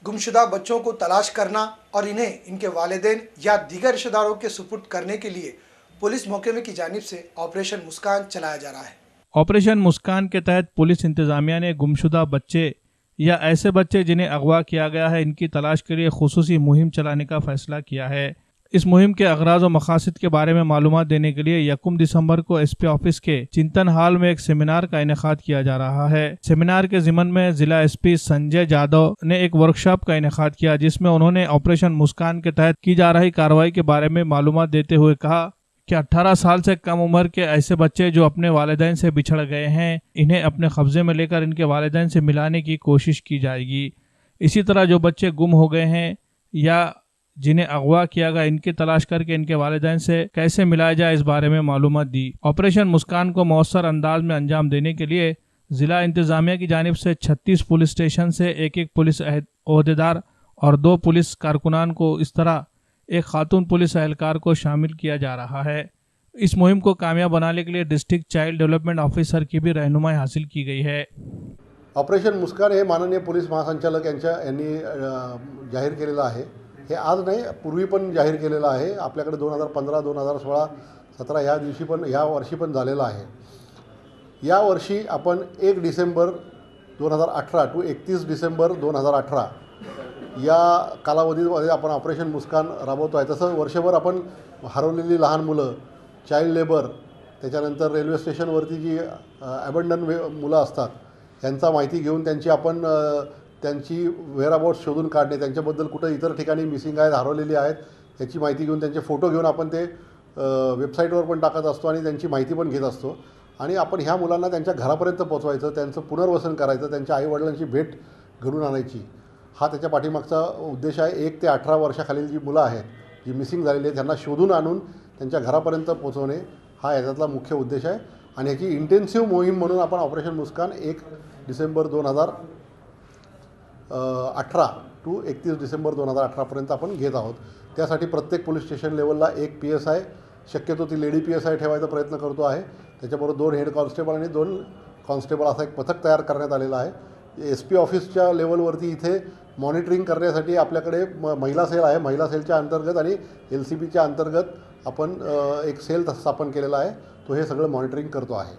गुमशुदा बच्चों को तलाश करना और इन्हें इनके वालिदैन या दीगर रिश्तेदारों के सुपुर्द करने के लिए पुलिस महकमे की जानिब से ऑपरेशन मुस्कान चलाया जा रहा है। ऑपरेशन मुस्कान के तहत पुलिस इंतजामिया ने गुमशुदा बच्चे या ऐसे बच्चे जिन्हें अगवा किया गया है इनकी तलाश के लिए खुसूसी मुहिम चलाने का फैसला किया है। इस मुहिम के अगराज और मकासद के बारे में मालूमात देने के लिए 1 दिसंबर को एसपी ऑफिस के चिंतन हॉल में एक सेमिनार का इनेकाद किया जा रहा है। सेमिनार के ज़िमन में जिला एसपी संजय जादव ने एक वर्कशॉप का इनेकाद किया, जिसमें उन्होंने ऑपरेशन मुस्कान के तहत की जा रही कार्रवाई के बारे में मालूमात देते हुए कहा कि 18 साल से कम उम्र के ऐसे बच्चे जो अपने वालिदैन से बिछड़ गए हैं, इन्हें अपने कब्जे में लेकर इनके वालिदैन से मिलाने की कोशिश की जाएगी। इसी तरह जो बच्चे गुम हो गए हैं या जिन्हें अगवा किया गया, इनकी तलाश करके इनके वालिदैन से कैसे मिलाया जाए, इस बारे में मालूमात दी। ऑपरेशन मुस्कान को मौसर अंदाज में अंजाम देने के लिए जिला इंतजामिया की जानिब से 36 पुलिस स्टेशन से एक पुलिस ओहदेदार और 2 पुलिस कारकुनान को, इस तरह एक खातून पुलिस एहलकार को शामिल किया जा रहा है। इस मुहिम को कामयाब बनाने के लिए डिस्ट्रिक्ट चाइल्ड डेवलपमेंट ऑफिसर की भी रहनुमाई हासिल की गई है। ऑपरेशन मुस्कान हे माननीय पोलीस महासंचालक यांनी जाहीर केलेलं आहे। हे आज नाही, पूर्वी पण जाहीर केलेलं आहे। आपल्याकडे 2015, 2016, 17 ह्या दिवशी पण, ह्या वर्षी पण झालेलं आहे। या वर्षी आपण 1 डिसेंबर 2018 टू 31 डिसेंबर 2018 या कालावधीमध्ये आपण ऑपरेशन मुस्कान राबवतो आहे। तसं वर्षभर आपण हरवलेली लहान मुलं, चाइल्ड लेबर, त्याच्यानंतर रेल्वे स्टेशनवरती जी अबंडन मुलं असतात यांचा माहिती घेऊन त्यांची वेअरअबाउट्स शोधून काढणे, त्यांच्याबद्दल कुठं इतर ठिकाणी मिसिंग आहेत, हरवलेली आहेत याची माहिती घेऊन त्यांचे फोटो घेऊन आपण ते वेबसाईटवर पण टाकत असतो आणि त्यांची माहिती पण घेत असतो। आणि आपण ह्या मुलांना त्यांच्या घरापर्यंत पोहोचवायचं, त्यांचं पुनर्वसन करायचं, त्यांच्या आईवडिलांची भेट घडून आणायची, हा त्याच्या पाठीमागचा उद्देश आहे। 1 ते 18 वर्षाखालील जी मुलं आहेत, जी मिसिंग झालेली आहेत, त्यांना शोधून आणून त्यांच्या घरापर्यंत पोहोचवणे हा याच्यातला मुख्य उद्देश आहे। आणि याची इंटेन्सिव्ह मोहीम म्हणून आपण operation Muskan 1 December 2018 to 31 December 2018 पर्यंत आपण घेत आहोत। त्यासाठी प्रत्येक पोलीस स्टेशन लेवलला 1 PSI, शक्यतो ती लेडी PSI ठेवायचा प्रयत्न करतो आहे। त्याच्याबरोबर 2 हेड कॉन्स्टेबल आणि 2 कॉन्स्टेबल असा एक पथक तयार करण्यात आलेला आहे। SP ऑफिसच्या लेवलवरती इथे मॉनिटरिंग करण्यासाठी आपल्याकडे महिला सेल आहे। महिला सेलच्या अंतर्गत आणि LCBच्या अंतर्गत आपण एक सेल स्थापन केलेला आहे, तो हे सगळं मॉनिटरिंग करतो आहे।